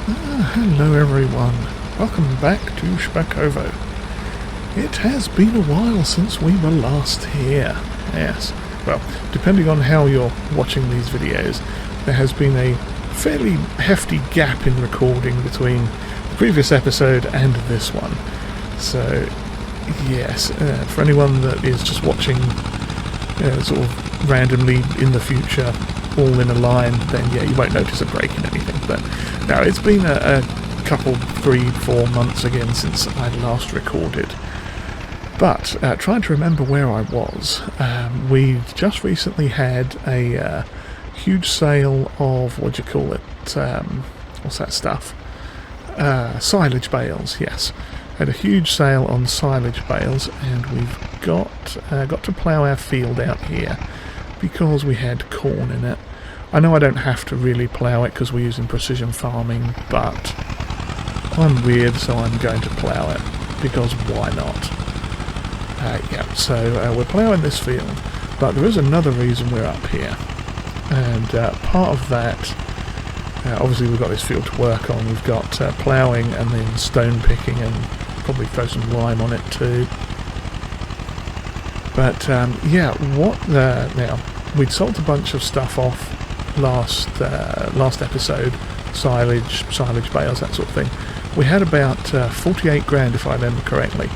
Hello everyone, welcome back to Szpakowo. It has been a while since we were last here. Yes, well, depending on how you're watching these videos, there has been a fairly hefty gap in recording between the previous episode and this one. So, yes, for anyone that is just watching sort of randomly in the future, all in a line, then yeah, you won't notice a break in anything. But no, it's been a couple, 3-4 months again since I last recorded. But trying to remember where I was, we just recently had a huge sale of, what do you call it, what's that stuff? Silage bales, yes. Had a huge sale on silage bales, and we've got to plough our field out here because we had corn in it. I know I don't have to really plough it because we're using precision farming, but I'm weird, so I'm going to plough it because why not? Yeah, so we're ploughing this field, but there is another reason we're up here, and part of that, obviously we've got this field to work on. We've got ploughing and then stone picking, and probably throw some lime on it too. But yeah, now we'd sold a bunch of stuff off last episode, silage bales, that sort of thing. We had about 48 grand if I remember correctly.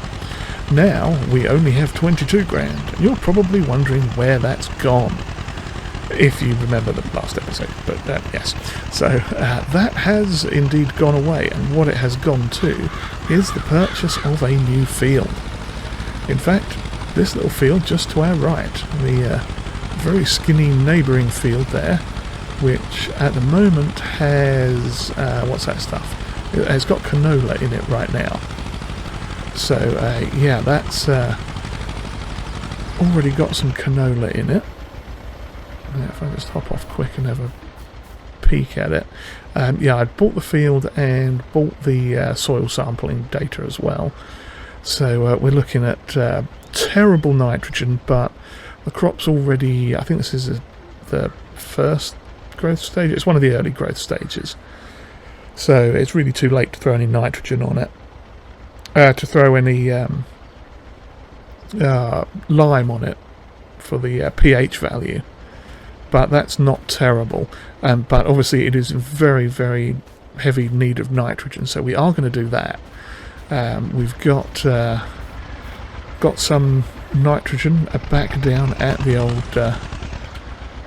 Now we only have 22 grand, and you're probably wondering where that's gone, if you remember the last episode. But yes, so that has indeed gone away, and what it has gone to is the purchase of a new field. In fact, this little field just to our right, the very skinny neighbouring field there, which at the moment has, what's that stuff? It has got canola in it right now. So, yeah, that's already got some canola in it. Now, if I just hop off quick and have a peek at it. Yeah, I bought the field and bought the soil sampling data as well. So, we're looking at terrible nitrogen, but the crop's already, I think this is the first growth stage. It's one of the early growth stages, so it's really too late to throw any nitrogen on it, to throw any lime on it for the pH value, but that's not terrible. But obviously it is in very, very heavy need of nitrogen, so we are going to do that. We've got some nitrogen back down at the old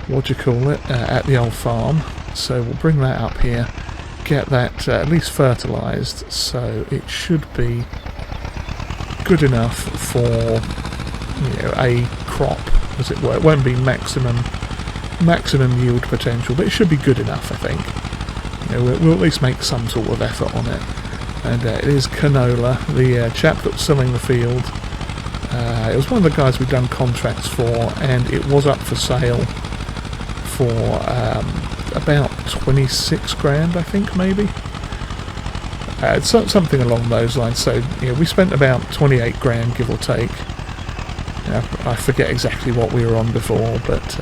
what do you call it, at the old farm, so we'll bring that up here, get that at least fertilised, so it should be good enough for, you know, a crop, as it were. It won't be maximum yield potential, but it should be good enough, I think. You know, we'll at least make some sort of effort on it. And it is canola. The chap that was selling the field, it was one of the guys we've done contracts for, and it was up for sale for about 26 grand, I think, maybe. Something along those lines. So, you know, we spent about 28 grand, give or take. I forget exactly what we were on before, but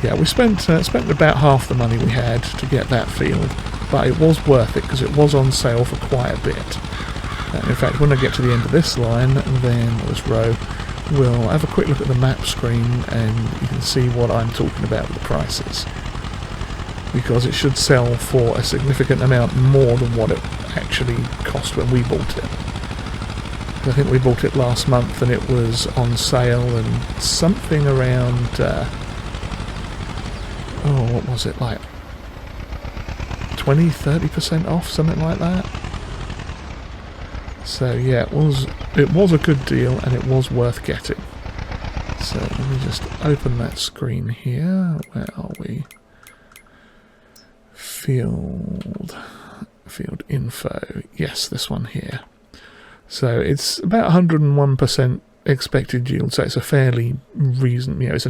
yeah, we spent about half the money we had to get that field, but it was worth it because it was on sale for quite a bit. In fact, when I get to the end of this line, then this row, we'll have a quick look at the map screen and you can see what I'm talking about with the prices, because it should sell for a significant amount more than what it actually cost when we bought it. I think we bought it last month and it was on sale and something around what was it, like 20-30% off, something like that. So yeah, it was a good deal and it was worth getting. So let me just open that screen here. Where are we? Field info. Yes, this one here. So it's about 101% expected yield. So it's a fairly reasonable. You know, it's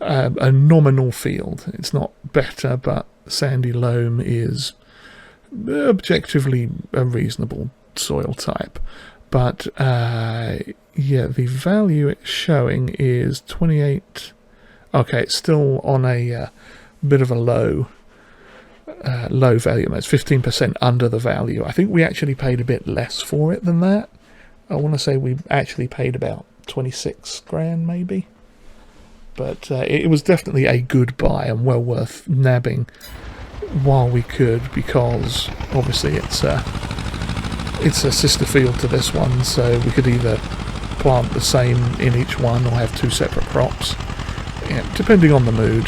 a nominal field. It's not better, but sandy loam is objectively a reasonable soil type. But yeah, the value it's showing is 28. Okay, it's still on a bit of a low low value. It's 15% under the value. I think we actually paid a bit less for it than that. I want to say we actually paid about 26 grand maybe. But it was definitely a good buy and well worth nabbing while we could, because obviously it's a sister field to this one, so we could either plant the same in each one or have two separate crops. Yeah, depending on the mood,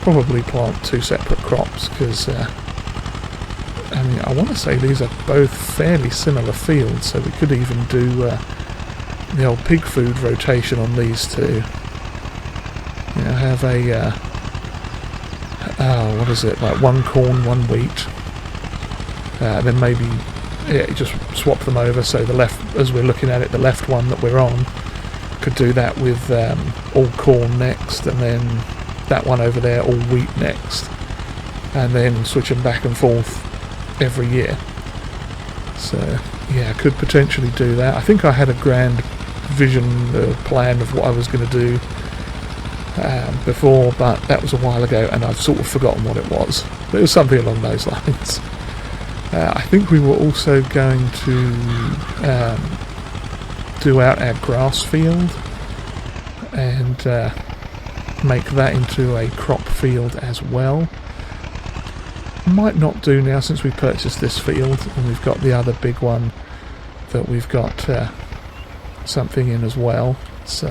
probably plant two separate crops, because I mean, I want to say these are both fairly similar fields, so we could even do the old pig food rotation on these two. You know, have a what is it, like one corn, one wheat, then maybe just swap them over, so the left, as we're looking at it, the left one that we're on, could do that with all corn next, and then that one over there all wheat next, and then switch them back and forth every year. So yeah, I could potentially do that. I think I had a grand vision plan of what I was going to do before, but that was a while ago and I've sort of forgotten what it was, but it was something along those lines. I think we were also going to do out our grass field and make that into a crop field as well. Might not do now, since we purchased this field and we've got the other big one that we've got something in as well. So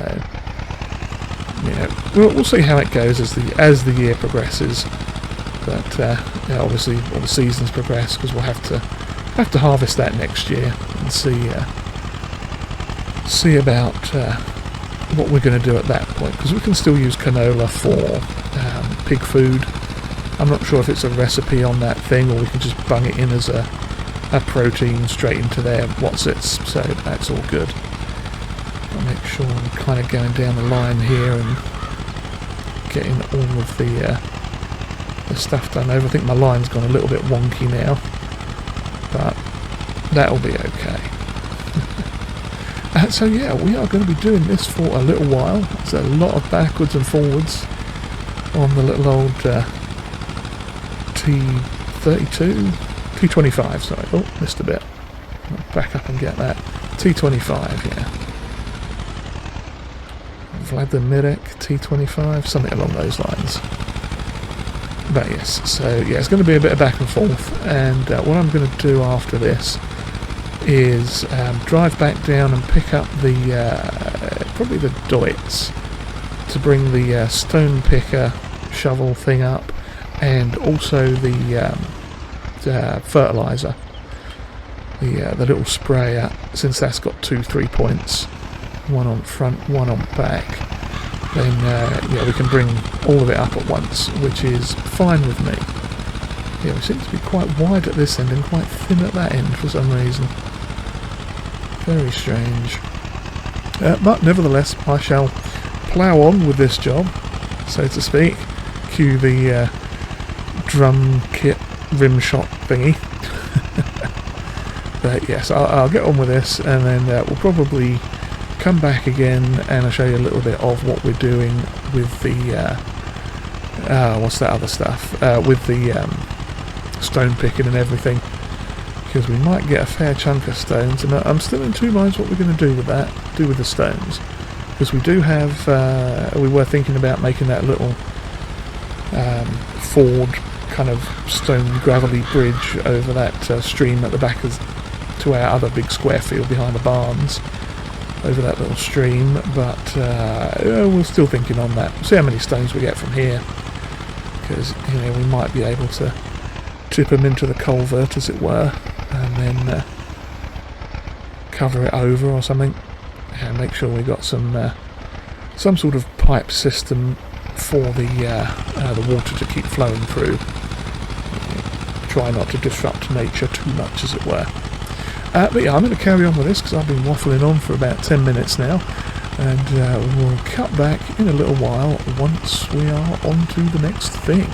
yeah, we'll see how it goes as the year progresses. But yeah, obviously all the seasons progress, because we'll have to harvest that next year and see about what we're going to do at that point, because we can still use canola for pig food. I'm not sure if it's a recipe on that thing, or we can just bung it in as a protein straight into their what's-its, so that's all good. I'll make sure I'm kind of going down the line here and getting all of the stuff done over. I think my line's gone a little bit wonky now, but that'll be okay. So yeah, we are going to be doing this for a little while. There's a lot of backwards and forwards on the little old T25, sorry. Oh, missed a bit. I'll back up and get that. T25, yeah. Wladymirec T25, something along those lines. But yes, so yeah, it's going to be a bit of back and forth, and what I'm going to do after this is drive back down and pick up the probably the Deutz to bring the stone picker shovel thing up, and also the fertilizer, the little sprayer, since that's got 2 3-points, one on front, one on back. Then yeah, we can bring all of it up at once, which is fine with me. Yeah, we seem to be quite wide at this end and quite thin at that end for some reason. Very strange. But nevertheless, I shall plough on with this job, so to speak. Cue the drum kit rim shot thingy. But yes, I'll get on with this, and then we'll probably come back again and I'll show you a little bit of what we're doing with the what's that other stuff, with the stone picking and everything, because we might get a fair chunk of stones, and I'm still in two minds what we're going to do with that, with the stones, because we do have we were thinking about making that little ford kind of stone gravelly bridge over that stream at the back to our other big square field behind the barns, over that little stream, but we're still thinking on that. We'll see how many stones we get from here, because you know, we might be able to tip them into the culvert, as it were, and then cover it over or something, and make sure we got some sort of pipe system for the water to keep flowing through. Try not to disrupt nature too much, as it were. But yeah, I'm going to carry on with this because I've been waffling on for about 10 minutes now, and we'll cut back in a little while once we are on to the next thing.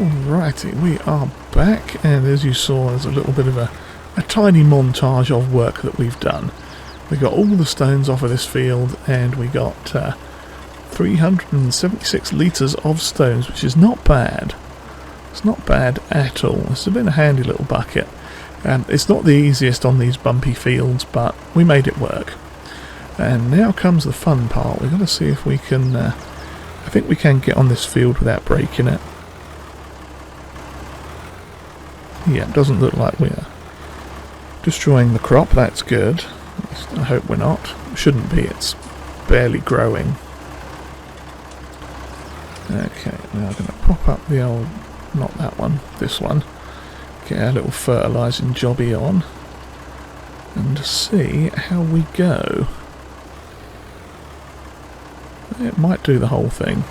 Alrighty, we are back, and as you saw, there's a little bit of a tiny montage of work that we've done. We got all the stones off of this field, and we got 376 litres of stones, which is not bad. It's not bad at all. It's been a handy little bucket. It's not the easiest on these bumpy fields, but we made it work. And now comes the fun part. We've got to see if we can... I think we can get on this field without breaking it. Yeah, it doesn't look like we're destroying the crop. That's good. I hope we're not. Shouldn't be. It's barely growing. Okay, now I'm going to pop up the old... not that one, this one. Get our little fertilising jobby on. And see how we go. It might do the whole thing.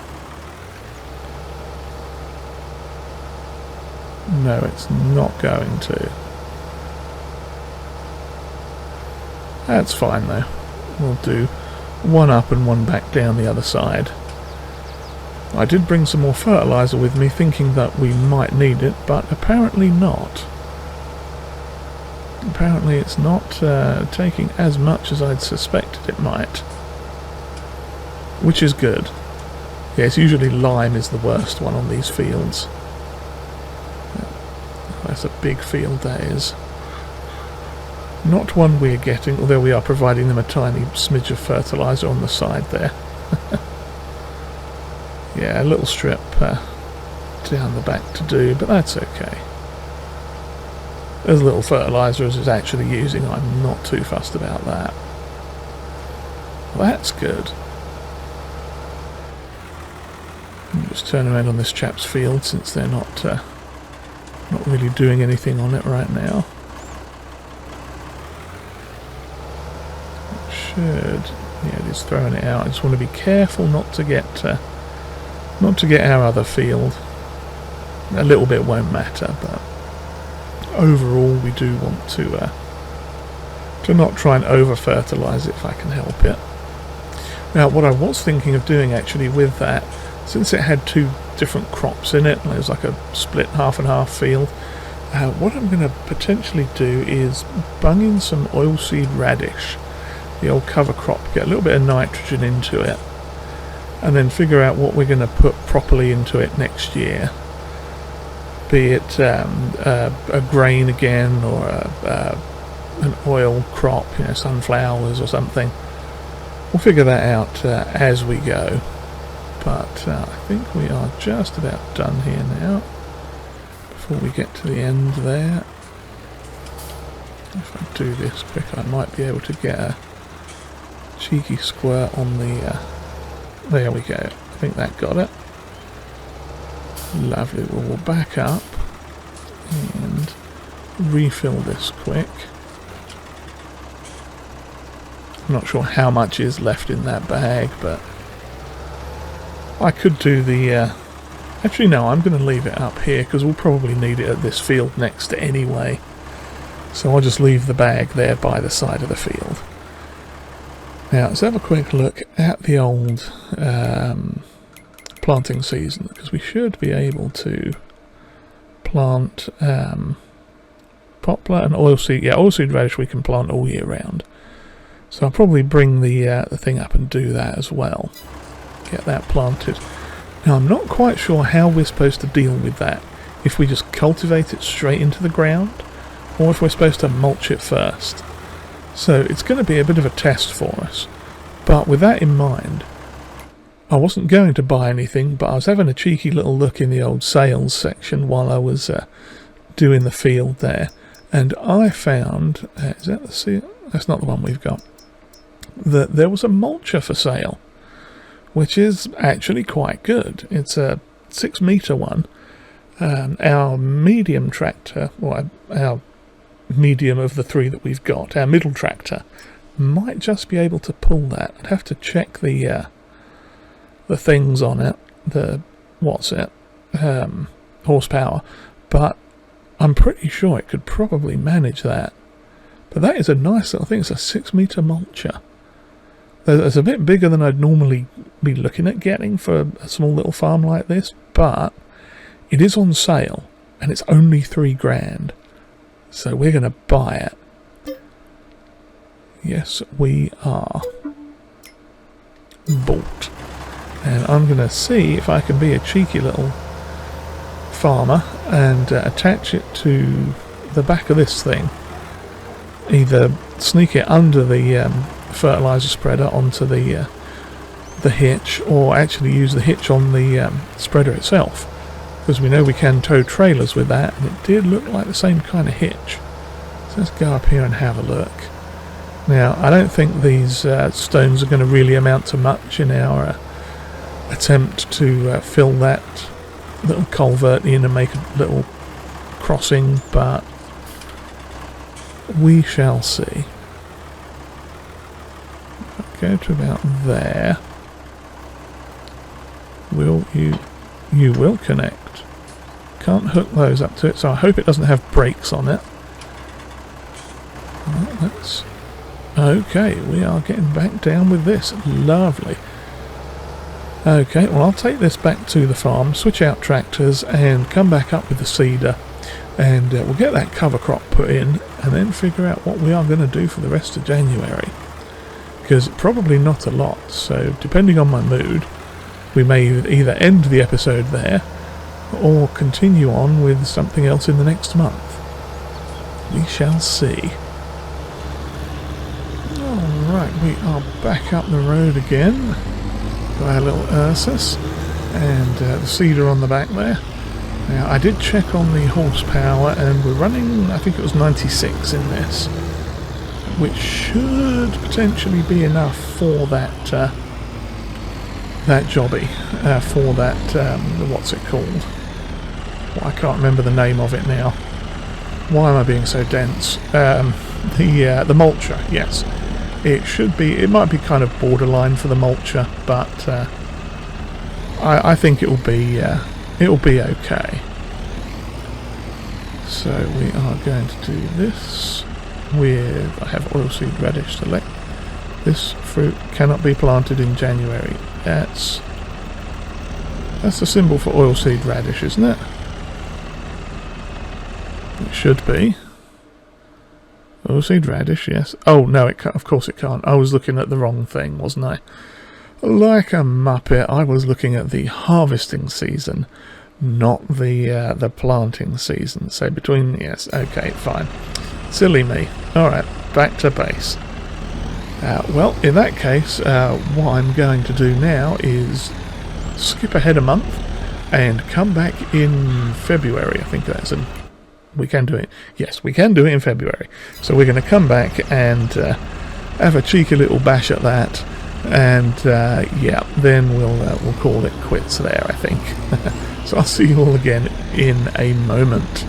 No, it's not going to. That's fine though. We'll do one up and one back down the other side. I did bring some more fertiliser with me, thinking that we might need it, but apparently not. Apparently it's not taking as much as I'd suspected it might. Which is good. Yes, usually lime is the worst one on these fields. That's a big field, that is. Not one we're getting, although we are providing them a tiny smidge of fertiliser on the side there. Yeah, a little strip down the back to do, but that's okay. As little fertiliser as it's actually using, I'm not too fussed about that. Well, that's good. I'll just turn around on this chap's field since they're not really doing anything on it right now. Yeah, it is throwing it out. I just want to be careful not to get our other field. A little bit won't matter, but overall we do want to not try and over fertilise it if I can help it. Now, what I was thinking of doing actually with that, since it had two different crops in it, and it was like a split half and half field, what I'm going to potentially do is bung in some oilseed radish, the old cover crop, get a little bit of nitrogen into it, and then figure out what we're going to put properly into it next year. Be it a grain again, or an oil crop, you know, sunflowers or something. We'll figure that out as we go. But I think we are just about done here now. Before we get to the end there. If I do this quick, I might be able to get a cheeky squirt on the... there we go. I think that got it. Lovely. Well, we'll back up and refill this quick. I'm not sure how much is left in that bag, but I could do the... actually, no, I'm going to leave it up here because we'll probably need it at this field next anyway. So I'll just leave the bag there by the side of the field. Now, let's have a quick look at the old planting season, because we should be able to plant poplar and oilseed. Yeah, oilseed radish we can plant all year round. So I'll probably bring the thing up and do that as well. Get that planted. Now, I'm not quite sure how we're supposed to deal with that. If we just cultivate it straight into the ground, or if we're supposed to mulch it first. So it's going to be a bit of a test for us. But with that in mind, I wasn't going to buy anything, but I was having a cheeky little look in the old sales section while I was doing the field there. And I found, is that the seal? That's not the one we've got. That there was a mulcher for sale, which is actually quite good. It's a 6 metre one. Our medium tractor, or our medium of the three that we've got, our middle tractor, might just be able to pull that. I'd have to check the things on it, the horsepower, but I'm pretty sure it could probably manage that. But that is a nice little thing. It's a 6 metre mulcher. It's a bit bigger than I'd normally be looking at getting for a small little farm like this, but It is on sale, and it's only £3 grand. So we're going to buy it. Yes, we are. Bought. And I'm going to see if I can be a cheeky little farmer and attach it to the back of this thing. Either sneak it under the fertilizer spreader onto the hitch, or actually use the hitch on the spreader itself, because we know we can tow trailers with that, and it did look like the same kind of hitch. So let's go up here and have a look. Now, I don't think these stones are going to really amount to much in our attempt to fill that little culvert in and make a little crossing, but we shall see. Go to about there. Will you will connect. Can't hook those up to it, so I hope it doesn't have brakes on it. Well, that's okay. We are getting back down with this. Lovely. Okay, well, I'll take this back to the farm, switch out tractors, and come back up with the seeder, and we'll get that cover crop put in, and then figure out what we are going to do for the rest of January. Because probably not a lot, so depending on my mood, we may either end the episode there, or continue on with something else in the next month. We shall see. Alright, we are back up the road again. Got our little Ursus, and the seeder on the back there. Now, I did check on the horsepower, and we're running, I think it was 96 in this, which should potentially be enough for that that jobby, for that, what's it called? Well, I can't remember the name of it now. Why am I being so dense? The mulcher, yes. It should be, it might be kind of borderline for the mulcher, but I think it'll be okay. So we are going to do this with, I have oilseed radish select. This fruit cannot be planted in January. That's the symbol for oilseed radish, isn't it? It should be. Oilseed radish, yes. Oh, no, it can't. Of course it can't. I was looking at the wrong thing, wasn't I? Like a muppet, I was looking at the harvesting season, not the planting season. So between, yes, okay, fine. Silly me. Alright, back to base. Well, in that case, what I'm going to do now is skip ahead a month and come back in February. I think that's in... We can do it. Yes, we can do it in February. So we're going to come back and have a cheeky little bash at that, and yeah, then we'll call it quits there, I think. So I'll see you all again in a moment.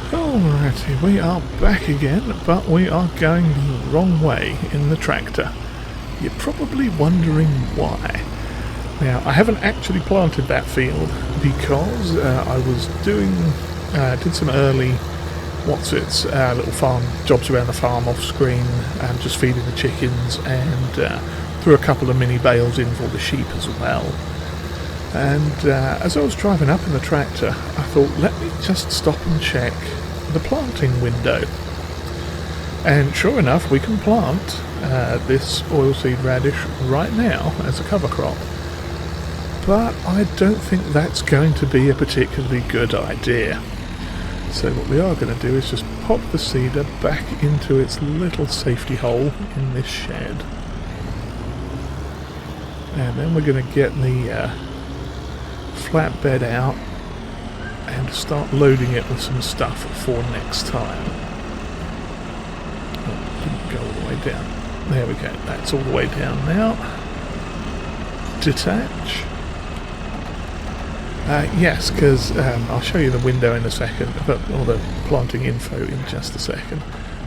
Alrighty, we are back again, but we are going the wrong way in the tractor. You're probably wondering why. Now, I haven't actually planted that field because I was did some early, little farm jobs around the farm off screen, and just feeding the chickens, and threw a couple of mini bales in for the sheep as well. And as I was driving up in the tractor, I thought, let me just stop and check the planting window. And sure enough, we can plant this oilseed radish right now as a cover crop. But I don't think that's going to be a particularly good idea. So what we are going to do is just pop the seeder back into its little safety hole in this shed. And then we're going to get the flatbed out and start loading it with some stuff for next time. Oh, didn't go all the way down. There we go, that's all the way down now. Detach. Yes, because I'll show you the window in a second, or the planting info in just a second.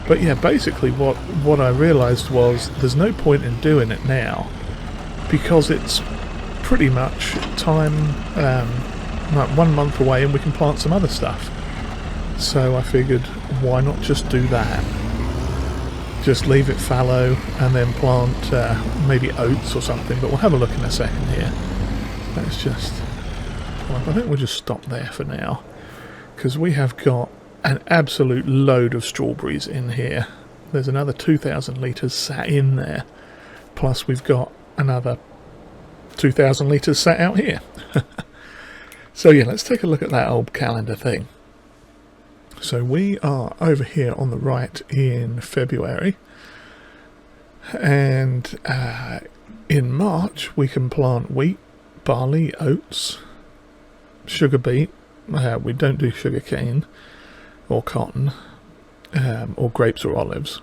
But yeah, basically what I realised was there's no point in doing it now, because it's pretty much time, like 1 month away, and we can plant some other stuff. So I figured, why not just do that? Just leave it fallow and then plant maybe oats or something, but we'll have a look in a second here. Let's just I think we'll just stop there for now, because we have got an absolute load of strawberries in here. There's another 2,000 litres sat in there, plus we've got another 2,000 litres sat out here. So yeah, let's take a look at that old calendar thing. So we are over here on the right in February, and in March we can plant wheat, barley, oats, sugar beet. We don't do sugar cane or cotton, or grapes or olives,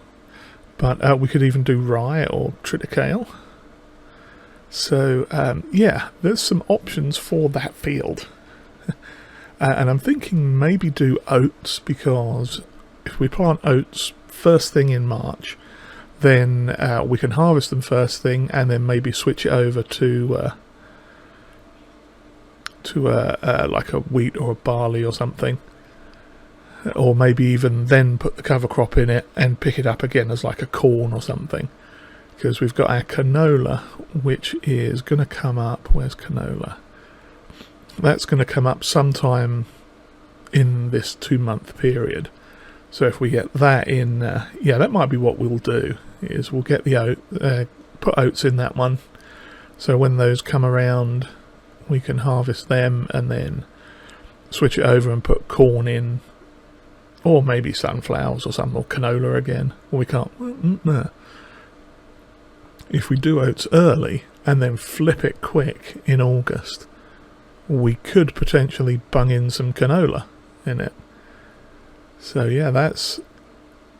but we could even do rye or triticale. So yeah, there's some options for that field. And I'm thinking maybe do oats, because if we plant oats first thing in March, then we can harvest them first thing and then maybe switch it over to like a wheat or a barley or something, or maybe even then put the cover crop in it and pick it up again as like a corn or something, because we've got our canola, which is going to come up. Where's canola? That's going to come up sometime in this 2-month period. So if we get that in, yeah, that might be what we'll do, is we'll get the put oats in that one, so when those come around we can harvest them and then switch it over and put corn in, or maybe sunflowers or something, or canola again. Or we can't, no. If we do oats early and then flip it quick in August, we could potentially bung in some canola in it. So yeah, that's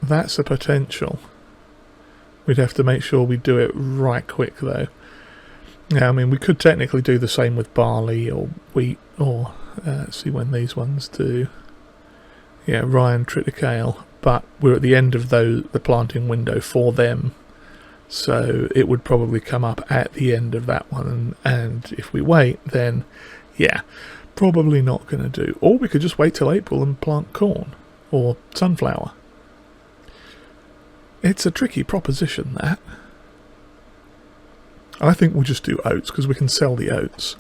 a potential. We'd have to make sure we do it right quick though. Yeah, I mean, we could technically do the same with barley or wheat, or see when these ones do. Yeah, rye and triticale, but we're at the end of the planting window for them, so it would probably come up at the end of that one, and if we wait, then yeah, probably not going to do. Or we could just wait till April and plant corn or sunflower. It's a tricky proposition, that. I think we'll just do oats, because we can sell the oats,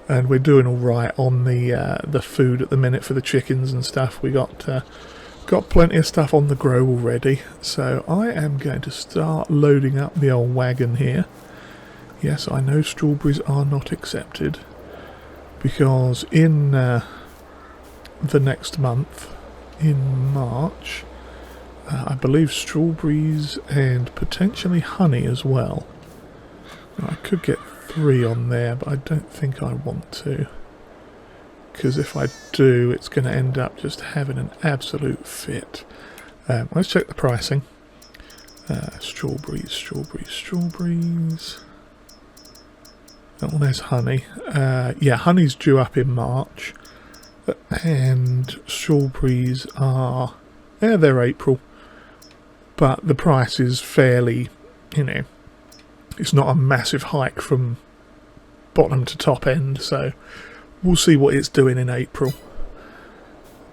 and we're doing all right on the food at the minute for the chickens and stuff. We got plenty of stuff on the grow already, so I am going to start loading up the old wagon here. Yes, I know strawberries are not accepted, because in the next month, in March, I believe strawberries and potentially honey as well. I could get 3 on there, but I don't think I want to, because if I do, it's going to end up just having an absolute fit. Let's check the pricing. Strawberries. Oh, there's honey. Yeah, honey's due up in March, and strawberries are, yeah, they're April, but the price is fairly, you know, it's not a massive hike from bottom to top end, so we'll see what it's doing in April.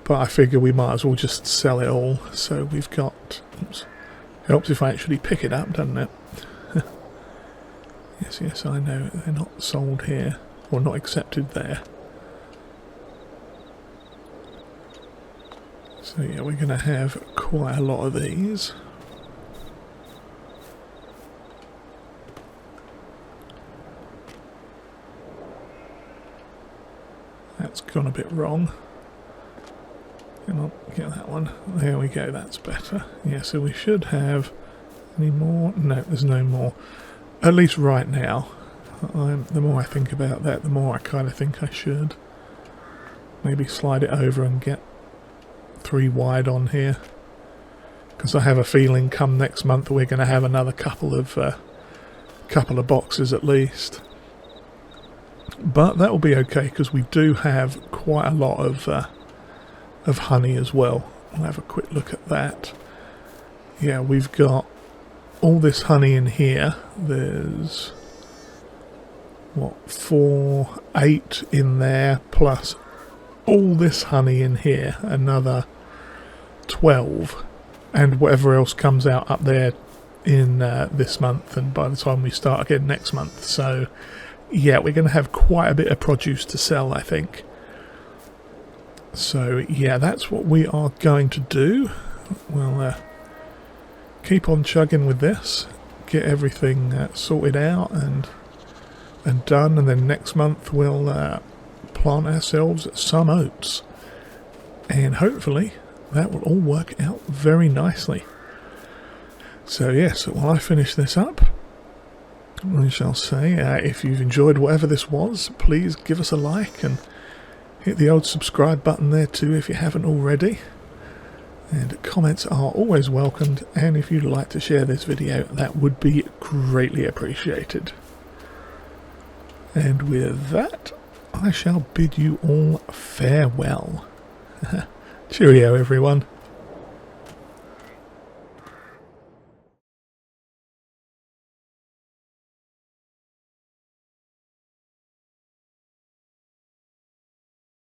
But I figure we might as well just sell it all, so we've got, oops, helps if I actually pick it up, doesn't it? Yes, I know, they're not sold here, or not accepted there. So yeah, we're going to have quite a lot of these. That's gone a bit wrong. Come on, get that one. There we go, that's better. Yeah, so we should have any more. No, there's no more. At least right now. The more I think about that, the more I kind of think I should maybe slide it over and get 3 wide on here, because I have a feeling come next month we're going to have another couple of boxes at least. But that will be okay, because we do have quite a lot of honey as well. We'll have a quick look at that. Yeah, we've got all this honey in here. There's, what, 8 in there, plus all this honey in here, another 12, and whatever else comes out up there in this month, and by the time we start again next month. So yeah, we're going to have quite a bit of produce to sell, I think. So yeah, that's what we are going to do. We'll keep on chugging with this, get everything sorted out and done, and then next month we'll plant ourselves some oats, and hopefully that will all work out very nicely. So yes, while I finish this up, we shall say, if you've enjoyed whatever this was, please give us a like and hit the old subscribe button there too if you haven't already. And comments are always welcomed, and if you'd like to share this video, that would be greatly appreciated. And with that, I shall bid you all farewell. Cheerio, everyone.